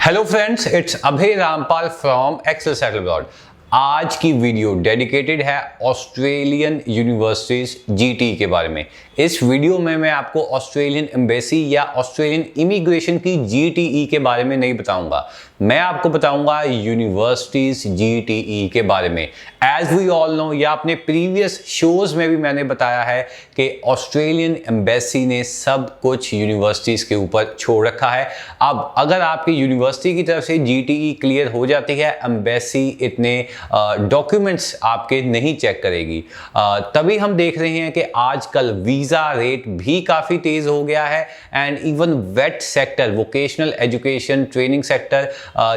Hello friends, it's Abhay Rampal from Excel Settle Abroad. आज की video dedicated है ऑस्ट्रेलियन यूनिवर्सिटीज जीटी के बारे में। इस वीडियो में मैं आपको ऑस्ट्रेलियन एम्बेसी या ऑस्ट्रेलियन इमिग्रेशन की जीटीई के बारे में नहीं बताऊंगा, मैं आपको बताऊंगा यूनिवर्सिटीज जीटीई के बारे में। एज वी ऑल नो, या अपने प्रीवियस शोज में भी मैंने बताया है कि ऑस्ट्रेलियन एम्बेसी ने सब कुछ यूनिवर्सिटीज के ऊपर छोड़ रखा है। अब अगर आपकी यूनिवर्सिटी की तरफ से जीटीई क्लियर हो जाती है, एम्बेसी इतने डॉक्यूमेंट्स आपके नहीं चेक करेगी। तभी हम देख रहे हैं कि आजकल वीज़ा रेट भी काफ़ी तेज़ हो गया है and even VET sector, vocational education training sector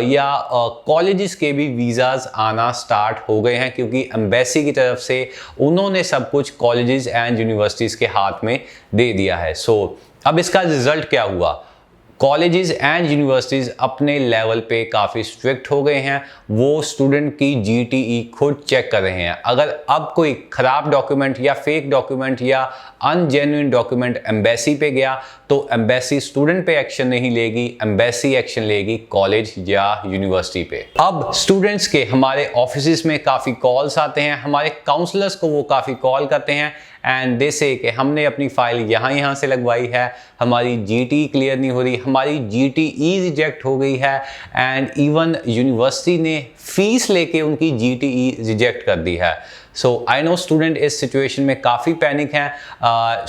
या कॉलेजेस के भी वीज़ाज आना स्टार्ट हो गए हैं, क्योंकि एम्बेसी की तरफ से उन्होंने सब कुछ कॉलेजेस एंड यूनिवर्सिटीज़ के हाथ में दे दिया है। अब इसका रिजल्ट क्या हुआ? कॉलेजेस एंड यूनिवर्सिटीज़ अपने लेवल पे काफ़ी स्ट्रिक्ट हो गए हैं। वो स्टूडेंट की जीटीई खुद चेक कर रहे हैं। अगर अब कोई ख़राब डॉक्यूमेंट या फेक डॉक्यूमेंट या अनजेन्युइन डॉक्यूमेंट एम्बेसी पे गया तो एम्बेसी स्टूडेंट पे एक्शन नहीं लेगी, एम्बेसी एक्शन लेगी कॉलेज या यूनिवर्सिटी पे। अब स्टूडेंट्स के हमारे ऑफिस में काफ़ी कॉल्स आते हैं, हमारे काउंसलर्स को वो काफ़ी कॉल करते हैं एंड दे से कि हमने अपनी फाइल यहाँ से लगवाई है, हमारी जीटी क्लियर नहीं हो रही, हमारी जीटीई रिजेक्ट हो गई है एंड इवन यूनिवर्सिटी ने फीस लेके उनकी जीटीई रिजेक्ट कर दी है। सो आई नो स्टूडेंट इस सिचुएशन में काफ़ी पैनिक हैं।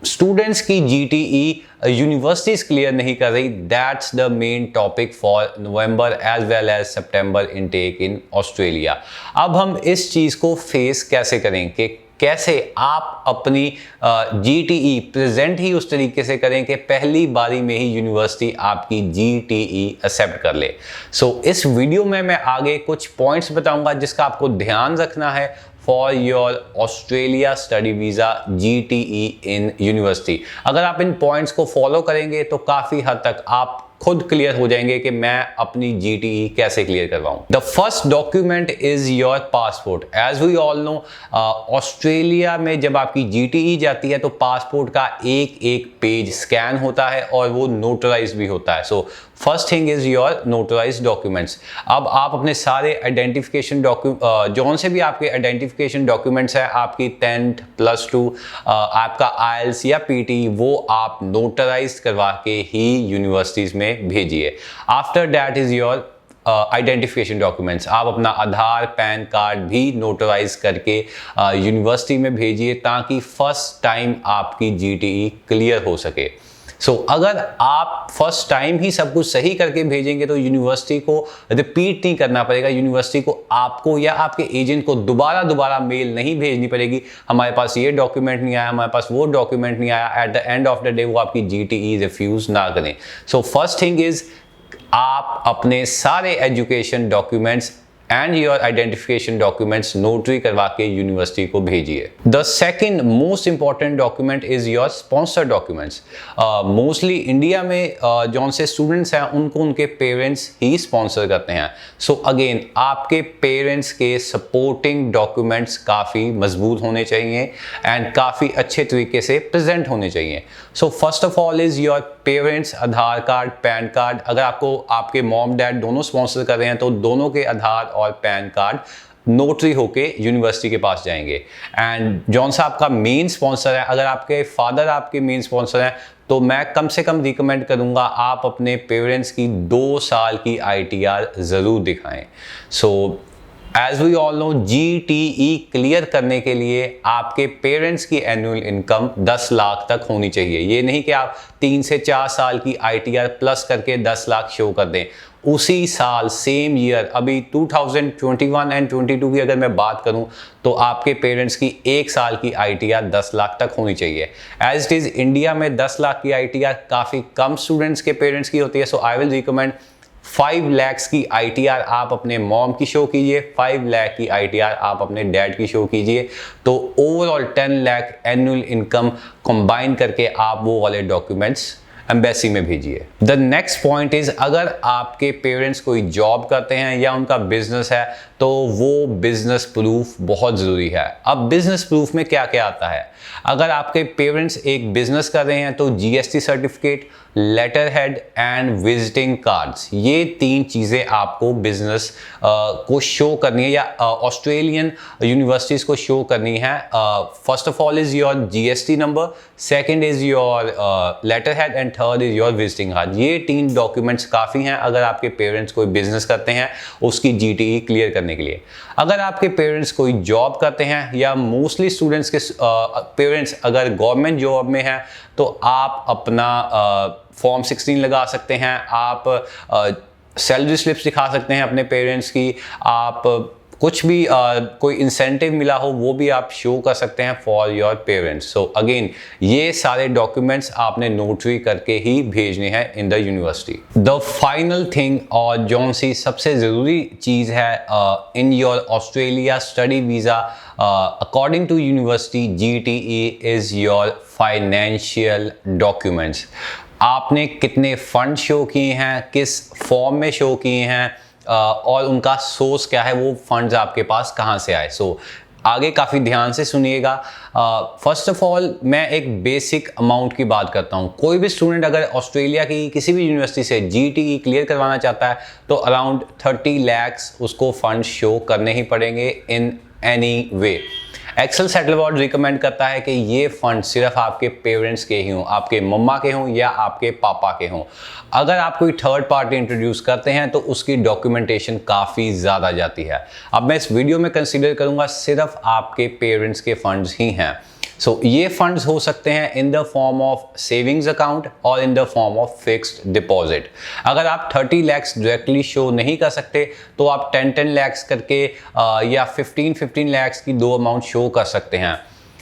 स्टूडेंट्स की जीटीई यूनिवर्सिटीज़ क्लियर नहीं कर रही। That's the main topic for November as well as सितंबर इनटेक इन ऑस्ट्रेलिया। अब हम इस चीज़ को फेस कैसे करें कि कैसे आप अपनी जीटीई प्रेजेंट ही उस तरीके से करें कि पहली बारी में ही यूनिवर्सिटी आपकी जीटीई एक्सेप्ट कर ले। इस वीडियो में मैं आगे कुछ पॉइंट्स बताऊंगा जिसका आपको ध्यान रखना है for your Australia study visa GTE in university. अगर आप इन पॉइंट्स को फॉलो करेंगे तो काफ़ी हद तक आप खुद क्लियर हो जाएंगे कि मैं अपनी जीटीई कैसे क्लियर करवाऊं। The first document is your passport. As we all know, Australia में जब आपकी जीटीई जाती है तो पासपोर्ट का एक एक पेज स्कैन होता है और वो नोटराइज भी होता है। First thing is your notarise documents. अब आप अपने सारे आइडेंटिफिकेशन जौन से भी आपके आइडेंटिफिकेशन डॉक्यूमेंट्स हैं, आपकी 10th +2 आपका आईएलटीएस या पीटी, वो आप नोटराइज करवा के ही यूनिवर्सिटीज़ में भेजिए। After that is your identification documents. आप अपना आधार पैन कार्ड भी नोटराइज करके यूनिवर्सिटी में भेजिए ताकि फर्स्ट टाइम आपकी जीटीई क्लियर हो सके। अगर आप फर्स्ट टाइम ही सब कुछ सही करके भेजेंगे तो यूनिवर्सिटी को रिपीट नहीं करना पड़ेगा, यूनिवर्सिटी को आपको या आपके एजेंट को दोबारा मेल नहीं भेजनी पड़ेगी, हमारे पास ये डॉक्यूमेंट नहीं आया, हमारे पास वो डॉक्यूमेंट नहीं आया। At the end of the day वो आपकी जीटीई रिफ्यूज ना करें। फर्स्ट थिंग इज आप अपने सारे education documents and your identification documents notary करवा के यूनिवर्सिटी को भेजिए। The second most important document is your sponsor documents. Mostly India में जौन से स्टूडेंट्स हैं उनको उनके पेरेंट्स ही स्पॉन्सर करते हैं। अगेन आपके पेरेंट्स के सपोर्टिंग डॉक्यूमेंट्स काफ़ी मजबूत होने चाहिए एंड काफ़ी अच्छे तरीके से प्रेजेंट होने चाहिए। First of all is your parents Aadhaar card, pan card. अगर आपको आपके मॉम डैड दोनों स्पॉन्सर कर रहे हैं तो दोनों के आधार और पैन कार्ड नोटरी होके यूनिवर्सिटी के पास जाएंगे। एंड जौन सा आपका मेन स्पॉन्सर है, अगर आपके फादर आपके मेन स्पॉन्सर हैं तो मैं कम से कम रिकमेंड करूंगा आप अपने पेरेंट्स की 2 साल की आईटीआर ज़रूर दिखाएं। As we all know, GTE clear करने के लिए आपके पेरेंट्स की एनुअल इनकम 10 लाख तक होनी चाहिए। ये नहीं कि आप 3 से 4 साल की आईटीआर प्लस करके 10 लाख शो कर दें। उसी साल सेम ईयर, अभी 2021 एंड 22 की अगर मैं बात करूं तो आपके पेरेंट्स की 1 साल की आईटीआर 10 लाख तक होनी चाहिए। एज इट इज़ इंडिया में 10 लाख की आईटीआर काफ़ी कम स्टूडेंट्स के पेरेंट्स की होती है। आई विल रिकमेंड 5 लाख की आईटीआर आप अपने मॉम की शो कीजिए, 5 लाख की आईटीआर आप अपने डैड की शो कीजिए। तो overall 10 lakh annual income combine करके आप वो वाले डॉक्यूमेंट्स एम्बेसी में भेजिए। द नेक्स्ट पॉइंट इज, अगर आपके पेरेंट्स कोई जॉब करते हैं या उनका बिजनेस है तो वो बिजनेस प्रूफ बहुत ज़रूरी है। अब बिजनेस प्रूफ में क्या क्या आता है? अगर आपके पेरेंट्स एक बिजनेस कर रहे हैं तो GST certificate, letter head and visiting cards, ये 3 चीज़ें आपको बिजनेस को शो करनी है या ऑस्ट्रेलियन यूनिवर्सिटीज़ को शो करनी है। First of all is your GST number, second is your letter head and third is your visiting card. ये 3 डॉक्यूमेंट्स काफ़ी हैं अगर आपके पेरेंट्स कोई बिजनेस करते हैं उसकी जीटीई क्लियर करने के लिए। अगर आपके पेरेंट्स कोई जॉब करते हैं या मोस्टली स्टूडेंट्स के पेरेंट्स अगर गवर्नमेंट जॉब में हैं तो आप अपना फॉर्म 16 लगा सकते हैं, आप सैलरी स्लिप्स दिखा सकते हैं अपने पेरेंट्स की, आप कुछ भी कोई इंसेंटिव मिला हो वो भी आप शो कर सकते हैं for your parents. So again ये सारे डॉक्यूमेंट्स आपने नोटरी करके ही भेजने हैं in the university. The final thing और जौन सी सबसे ज़रूरी चीज़ है in your Australia study visa according to university GTE is your financial documents. आपने कितने फंड शो किए हैं, किस फॉर्म में शो किए हैं और उनका सोर्स क्या है, वो फंड्स आपके पास कहाँ से आए। सो आगे काफ़ी ध्यान से सुनिएगा। फर्स्ट ऑफ ऑल मैं एक बेसिक अमाउंट की बात करता हूँ। कोई भी स्टूडेंट अगर ऑस्ट्रेलिया की किसी भी यूनिवर्सिटी से जीटीई क्लियर करवाना चाहता है तो अराउंड 30 lakhs उसको फंड शो करने ही पड़ेंगे in any way. Excel Settle Abroad recommend करता है कि ये फंड सिर्फ आपके पेरेंट्स के ही हों, आपके मम्मा के हों या आपके पापा के हों। अगर आप कोई थर्ड पार्टी इंट्रोड्यूस करते हैं तो उसकी डॉक्यूमेंटेशन काफ़ी ज़्यादा जाती है। अब मैं इस वीडियो में कंसीडर करूँगा सिर्फ आपके पेरेंट्स के फंड्स ही हैं। सो ये फंड्स हो सकते हैं in the form of savings account और in the form of fixed deposit. अगर आप 30 lakhs डायरेक्टली शो नहीं कर सकते तो आप 10 lakhs करके या 15 lakhs की 2 अमाउंट शो कर सकते हैं।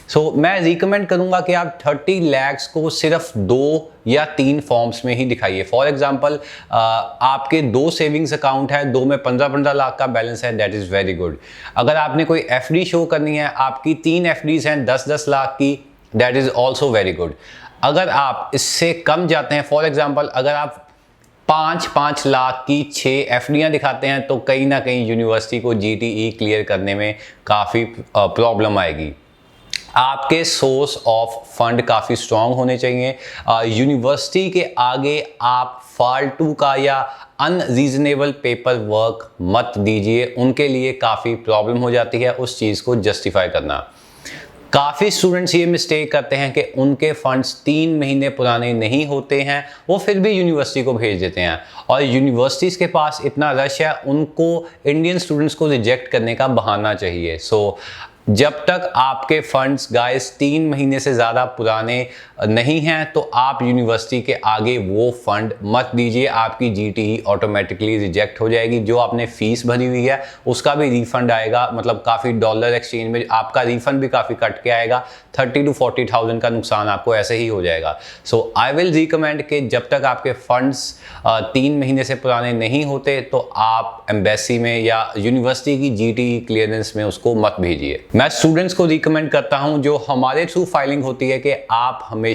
सो मैं रिकमेंड करूंगा कि आप 30 lakhs को सिर्फ 2 या 3 फॉर्म्स में ही दिखाइए। फॉर एग्जांपल आपके 2 सेविंग्स अकाउंट है, 2 में 15-15 लाख का बैलेंस है, दैट इज़ वेरी गुड। अगर आपने कोई एफडी शो करनी है, आपकी 3 एफडीज हैं 10-10 लाख की, that is also very good. अगर आप इससे कम जाते हैं, फॉर एग्जाम्पल अगर आप 5-5 लाख की 6 एफडियाँ दिखाते हैं तो कहीं ना कहीं यूनिवर्सिटी को जीटीई क्लियर करने में काफ़ी प्रॉब्लम आएगी। आपके सोर्स ऑफ फंड काफ़ी स्ट्रॉन्ग होने चाहिए। यूनिवर्सिटी के आगे आप फालतू का या अनरीजनेबल पेपर वर्क मत दीजिए, उनके लिए काफ़ी प्रॉब्लम हो जाती है उस चीज़ को जस्टिफाई करना। काफ़ी स्टूडेंट्स ये मिस्टेक करते हैं कि उनके फंड्स 3 महीने पुराने नहीं होते हैं, वो फिर भी यूनिवर्सिटी को भेज देते हैं और यूनिवर्सिटीज़ के पास इतना रश है, उनको इंडियन स्टूडेंट्स को रिजेक्ट करने का बहाना चाहिए। सो जब तक आपके फंड्स गाइस 3 महीने से ज़्यादा पुराने नहीं हैं तो आप यूनिवर्सिटी के आगे वो फंड मत दीजिए, आपकी जीटीई ऑटोमेटिकली रिजेक्ट हो जाएगी। जो आपने फीस भरी हुई है उसका भी रिफंड आएगा, मतलब काफ़ी डॉलर एक्सचेंज में आपका रिफंड भी काफ़ी कट के आएगा। 30 to 40,000 का नुकसान आपको ऐसे ही हो जाएगा। सो आई विल रिकमेंड कि जब तक आपके फंड्स 3 महीने से पुराने नहीं होते तो आप एम्बेसी में या यूनिवर्सिटी की जीटीई क्लियरेंस में उसको मत भेजिए। मैं स्टूडेंट्स को रिकमेंड करता हूं जो हमारे थ्रू फाइलिंग होती है कि आप हमेशा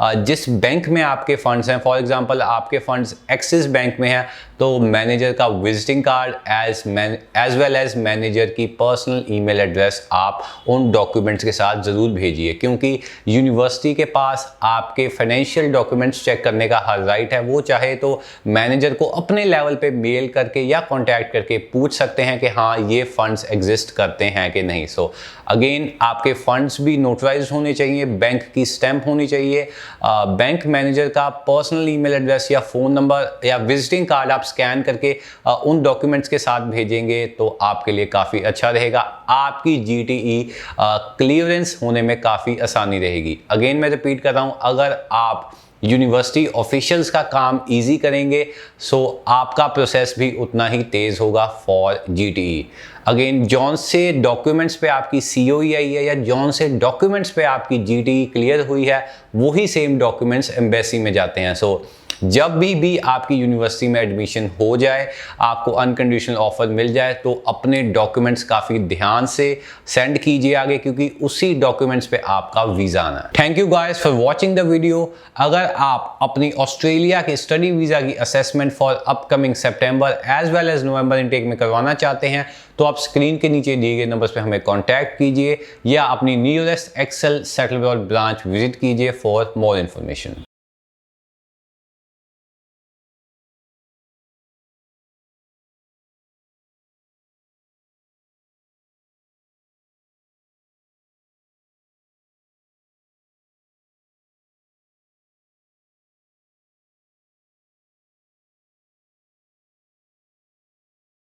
जिस बैंक में आपके फंड्स हैं, फॉर एग्जांपल आपके फंड्स एक्सिस बैंक में हैं तो मैनेजर का visiting card as well as manager की पर्सनल ईमेल एड्रेस आप उन डॉक्यूमेंट्स के साथ ज़रूर भेजिए, क्योंकि यूनिवर्सिटी के पास आपके फाइनेंशियल डॉक्यूमेंट्स चेक करने का हर राइट है। वो चाहे तो मैनेजर को अपने लेवल पे मेल करके या कॉन्टैक्ट करके पूछ सकते हैं कि हाँ ये फंड्स एग्जिस्ट करते हैं कि नहीं। सो अगेन आपके फंड्स भी नोटराइज होने चाहिए, बैंक की स्टैंप होनी चाहिए, बैंक मैनेजर का पर्सनल ईमेल एड्रेस या फ़ोन नंबर या विजिटिंग कार्ड आप स्कैन करके उन डॉक्यूमेंट्स के साथ भेजेंगे तो आपके लिए काफ़ी अच्छा रहेगा। आपकी जीटीई क्लियरेंस होने में काफ़ी आसानी रहेगी। अगेन मैं रिपीट कर रहा हूँ, अगर आप यूनिवर्सिटी ऑफिशियल्स का काम इजी करेंगे सो आपका प्रोसेस भी उतना ही तेज़ होगा फॉर जीटीई। अगेन जॉन से डॉक्यूमेंट्स पे आपकी सीओई आई है या जॉन से डॉक्यूमेंट्स पे आपकी जीटीई क्लियर हुई है, वही सेम डॉक्यूमेंट्स एम्बेसी में जाते हैं। सो जब भी आपकी यूनिवर्सिटी में एडमिशन हो जाए, आपको अनकंडीशनल ऑफर मिल जाए, तो अपने डॉक्यूमेंट्स काफ़ी ध्यान से सेंड कीजिए आगे, क्योंकि उसी डॉक्यूमेंट्स पे आपका वीज़ा आना है। Thank you guys for watching the video. अगर आप अपनी ऑस्ट्रेलिया के स्टडी वीज़ा की असेसमेंट फॉर अपकमिंग सितंबर as well as November intake में करवाना चाहते हैं, तो आप स्क्रीन के नीचे दिए गए नंबर्स पे हमें कॉन्टैक्ट कीजिए या अपनी nearest Excel Settle Abroad branch visit कीजिए फॉर मोर इन्फॉर्मेशन।